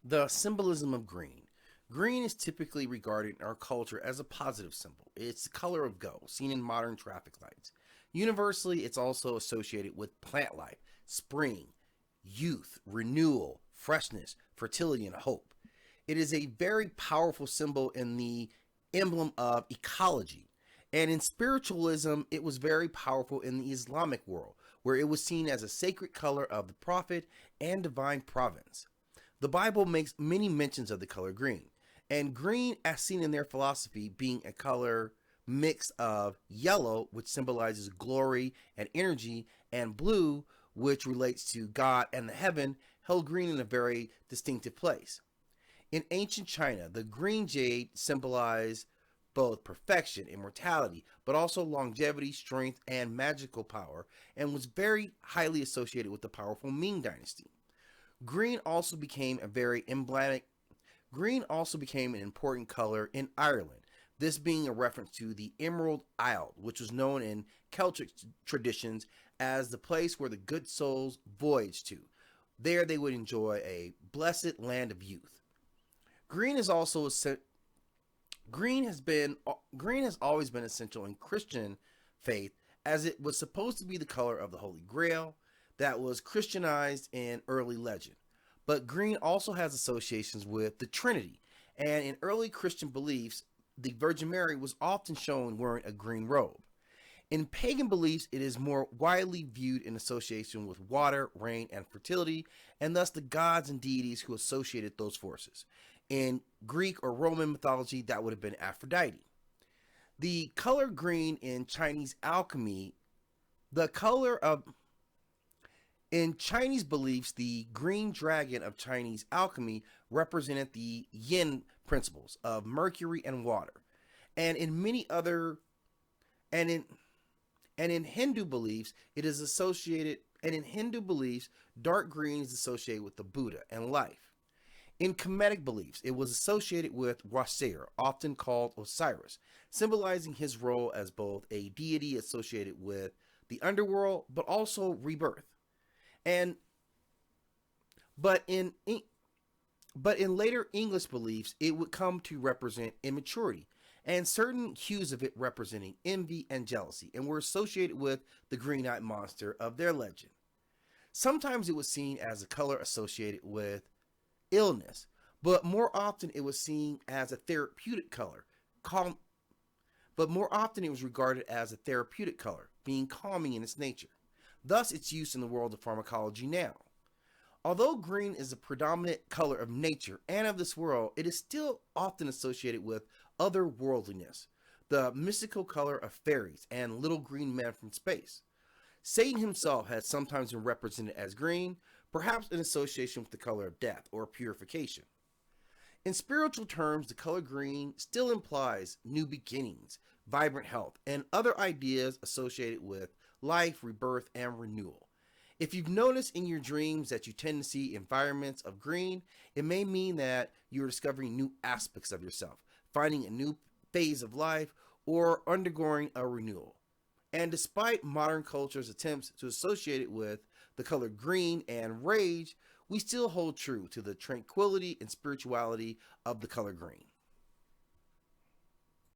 The symbolism of green. Green is typically regarded in our culture as a positive symbol. It's the color of go, seen in modern traffic lights. Universally, it's also associated with plant life, spring, youth, renewal, freshness, fertility, and hope. It is a very powerful symbol in the emblem of ecology. And in spiritualism, it was very powerful in the Islamic world, where it was seen as a sacred color of the prophet and divine providence. The Bible makes many mentions of the color green, and green, as seen in their philosophy, being a color mix of yellow, which symbolizes glory and energy, and blue, which relates to God and the heaven, held green in a very distinctive place. In ancient China, the green jade symbolized both perfection, immortality, but also longevity, strength, and magical power, and was very highly associated with the powerful Ming dynasty. Green also became a very emblematic. Green also became an important color in Ireland. This being a reference to the Emerald Isle, which was known in Celtic traditions as the place where the good souls voyaged to. There they would enjoy a blessed land of youth. Green is also green has always been essential in Christian faith as it was supposed to be the color of the Holy Grail that was Christianized in early legend. But green also has associations with the Trinity, and in early Christian beliefs, the Virgin Mary was often shown wearing a green robe. In pagan beliefs, it is more widely viewed in association with water, rain, and fertility, and thus the gods and deities who associated those forces. In Greek or Roman mythology, that would have been Aphrodite. The color green in Chinese alchemy, the color of in Chinese beliefs, the green dragon of Chinese alchemy represented the yin principles of mercury and water. And in many other and in Hindu beliefs, it is associated and in Hindu beliefs, dark green is associated with the Buddha and life. In Kemetic beliefs, it was associated with Wasir, often called Osiris, symbolizing his role as both a deity associated with the underworld, but also rebirth. And but in but in later English beliefs, it would come to represent immaturity, and certain hues of it representing envy and jealousy, and were associated with the green-eyed monster of their legend. Sometimes it was seen as a color associated with illness, but more often it was seen as a therapeutic color. Calm, but more often it was regarded as a therapeutic color, being calming in its nature. Thus, its use in the world of pharmacology now. Although green is the predominant color of nature and of this world, it is still often associated with otherworldliness, the mystical color of fairies and little green men from space. Satan himself has sometimes been represented as green, perhaps in association with the color of death or purification. In spiritual terms, the color green still implies new beginnings, vibrant health, and other ideas associated with life, rebirth, and renewal. If you've noticed in your dreams that you tend to see environments of green, it may mean that you're discovering new aspects of yourself, finding a new phase of life, or undergoing a renewal. And despite modern culture's attempts to associate it with the color green and rage, we still hold true to the tranquility and spirituality of the color green.